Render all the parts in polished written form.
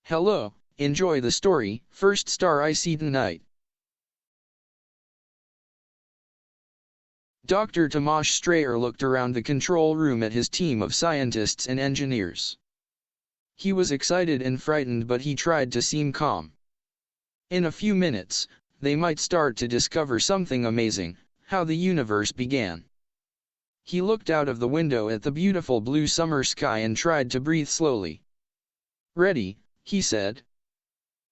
Hello, enjoy the story. First star I see tonight. Dr. Tomasz Strayer looked around the control room at his team of scientists and engineers. He was excited and frightened, but he tried to seem calm. In a few minutes, they might start to discover something amazing, how the universe began. He looked out of the window at the beautiful blue summer sky and tried to breathe slowly. "Ready," he said.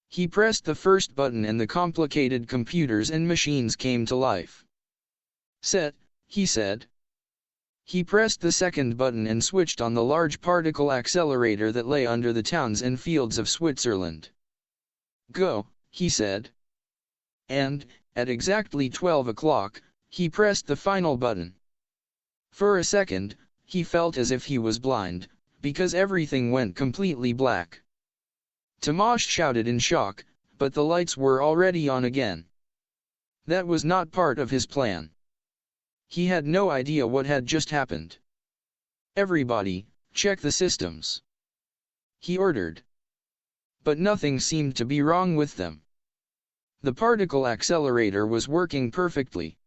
He pressed the first button and the complicated computers and machines came to life. "Set," he said. He pressed the second button and switched on the large particle accelerator that lay under the towns and fields of Switzerland. "Go," he said. And, at exactly 12 o'clock, he pressed the final button. For a second, he felt as if he was blind, because everything went completely black. Tomasz shouted in shock, but the lights were already on again. That was not part of his plan. He had no idea what had just happened. "Everybody, check the systems," he ordered. But nothing seemed to be wrong with them. The particle accelerator was working perfectly.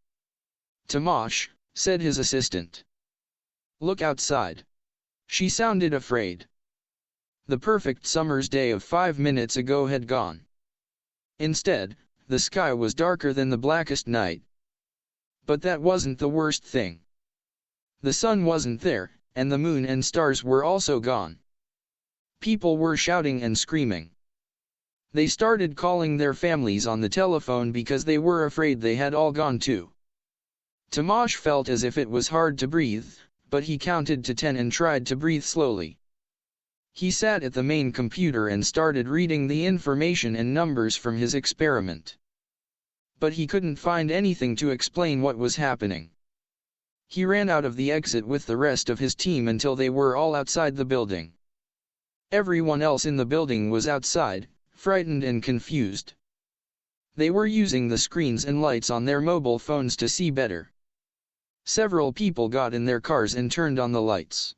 "Tomasz," said his assistant. "Look outside." She sounded afraid. The perfect summer's day of 5 minutes ago had gone. Instead, the sky was darker than the blackest night. But that wasn't the worst thing. The sun wasn't there, and the moon and stars were also gone. People were shouting and screaming. They started calling their families on the telephone because they were afraid they had all gone too. Tomasz felt as if it was hard to breathe, but he counted to 10 and tried to breathe slowly. He sat at the main computer and started reading the information and numbers from his experiment. But he couldn't find anything to explain what was happening. He ran out of the exit with the rest of his team until they were all outside the building. Everyone else in the building was outside, frightened and confused. They were using the screens and lights on their mobile phones to see better. Several people got in their cars and turned on the lights.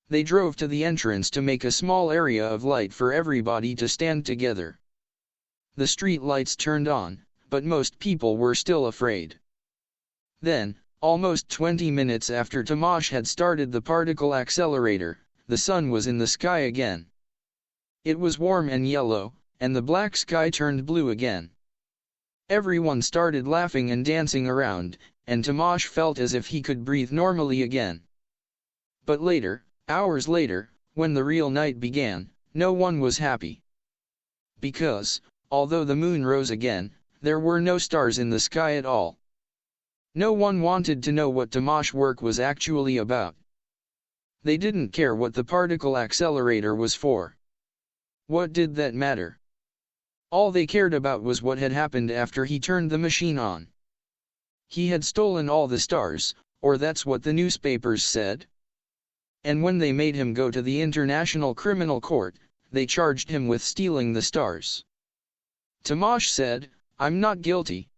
They drove to the entrance to make a small area of light for everybody to stand together. The street lights turned on, but most people were still afraid. Then, almost 20 minutes after Tomasz had started the particle accelerator, the sun was in the sky again. It was warm and yellow, and the black sky turned blue again. Everyone started laughing and dancing around, and Tomasz felt as if he could breathe normally again. But later, hours later, when the real night began, no one was happy. Because, although the moon rose again, there were no stars in the sky at all. No one wanted to know what Tomasz's work was actually about. They didn't care what the particle accelerator was for. What did that matter? All they cared about was what had happened after he turned the machine on. He had stolen all the stars, or that's what the newspapers said. And when they made him go to the International Criminal Court, they charged him with stealing the stars. Tomasz said, "I'm not guilty."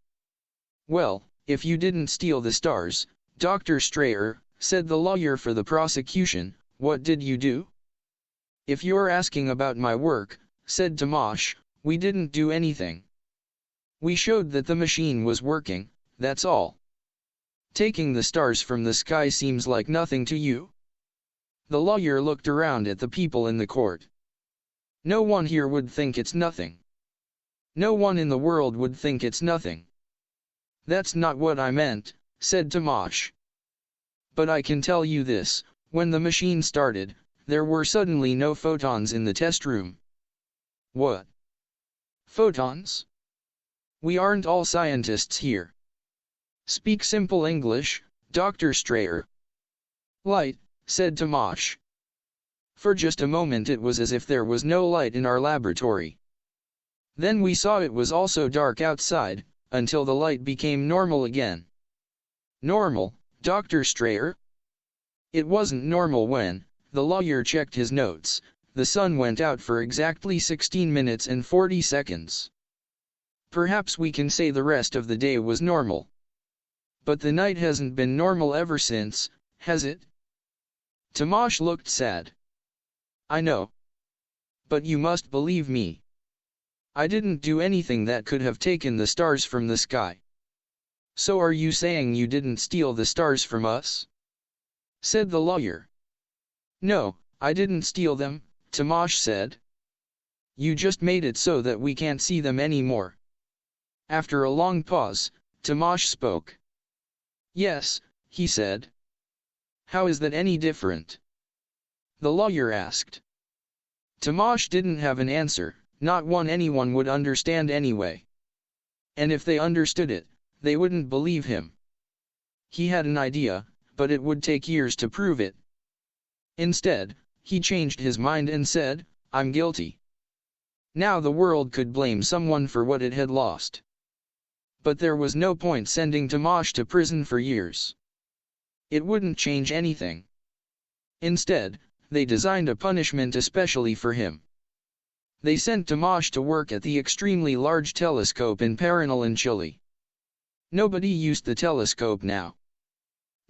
"Well, if you didn't steal the stars, Dr. Strayer," said the lawyer for the prosecution, "what did you do?" "If you're asking about my work," said Tomasz, "we didn't do anything. We showed that the machine was working, that's all. Taking the stars from the sky seems like nothing to you?" The lawyer looked around at the people in the court. "No one here would think it's nothing. No one in the world would think it's nothing." "That's not what I meant," said Tomasz. "But I can tell you this, when the machine started, there were suddenly no photons in the test room." "What? Photons? We aren't all scientists here. Speak simple English, Dr. Strayer." "Light," said Tomasz. "For just a moment it was as if there was no light in our laboratory. Then we saw it was also dark outside, until the light became normal again." "Normal, Dr. Strayer?" "It wasn't normal when," the lawyer checked his notes, "the sun went out for exactly 16 minutes and 40 seconds. Perhaps we can say the rest of the day was normal. But the night hasn't been normal ever since, has it?" Tomasz looked sad. "I know. But you must believe me. I didn't do anything that could have taken the stars from the sky. So are you saying you didn't steal the stars from us? Said the lawyer. No, I didn't steal them, Tamash said. You just made it so that we can't see them anymore. After a long pause, Tamash spoke. Yes, he said. How is that any different? The lawyer asked. Tamash didn't have an answer, not one anyone would understand anyway. And if they understood it, they wouldn't believe him. He had an idea, but it would take years to prove it. Instead, he changed his mind and said, I'm guilty. Now the world could blame someone for what it had lost. But there was no point sending Tamash to prison for years. It wouldn't change anything. Instead, they designed a punishment especially for him. They sent Tamash to work at the extremely large telescope in Paranal in Chile. Nobody used the telescope now.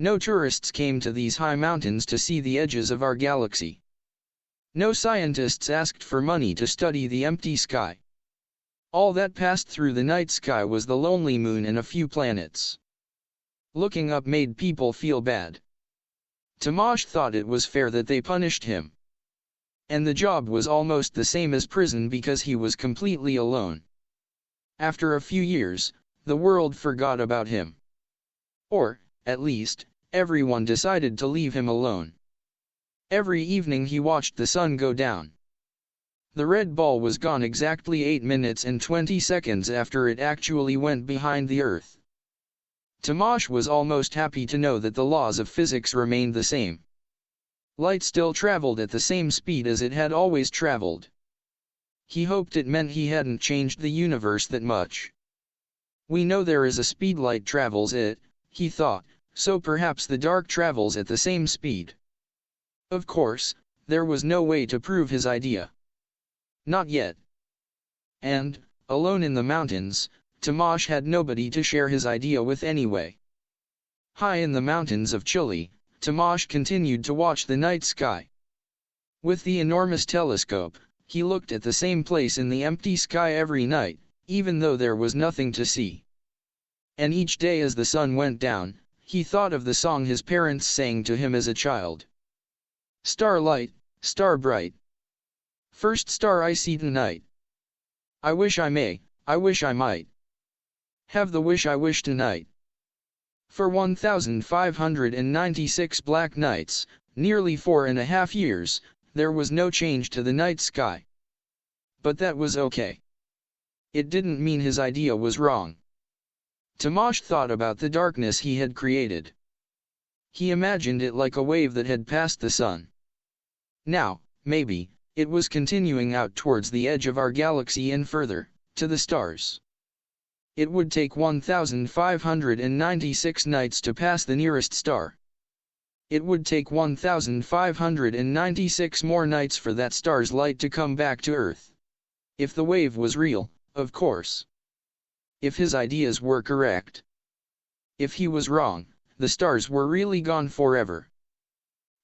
No tourists came to these high mountains to see the edges of our galaxy. No scientists asked for money to study the empty sky. All that passed through the night sky was the lonely moon and a few planets. Looking up made people feel bad. Tamash thought it was fair that they punished him. And the job was almost the same as prison because he was completely alone. After a few years, the world forgot about him. Or, at least, everyone decided to leave him alone. Every evening he watched the sun go down. The red ball was gone exactly 8 minutes and 20 seconds after it actually went behind the Earth. Tamash was almost happy to know that the laws of physics remained the same. Light still traveled at the same speed as it had always traveled. He hoped it meant he hadn't changed the universe that much. We know there is a speed light travels at, he thought, so perhaps the dark travels at the same speed. Of course, there was no way to prove his idea. Not yet. And, alone in the mountains, Tamash had nobody to share his idea with anyway. High in the mountains of Chile, Tamash continued to watch the night sky. With the enormous telescope, he looked at the same place in the empty sky every night, even though there was nothing to see. And each day as the sun went down, he thought of the song his parents sang to him as a child. Starlight, star bright. First star I see tonight. I wish I may, I wish I might have the wish I wish tonight. For 1,596 black nights, nearly 4.5 years, there was no change to the night sky. But that was okay. It didn't mean his idea was wrong. Tamash thought about the darkness he had created. He imagined it like a wave that had passed the sun. Now, maybe, it was continuing out towards the edge of our galaxy and further, to the stars. It would take 1,596 nights to pass the nearest star. It would take 1,596 more nights for that star's light to come back to Earth. If the wave was real, of course. If his ideas were correct. If he was wrong, the stars were really gone forever.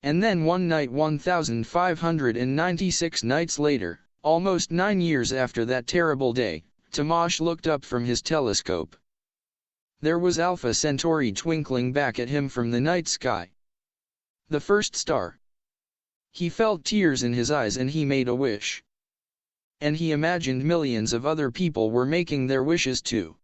And then one night 1,596 nights later, almost 9 years after that terrible day, Tamash looked up from his telescope. There was Alpha Centauri twinkling back at him from the night sky. The first star. He felt tears in his eyes and he made a wish. And he imagined millions of other people were making their wishes too.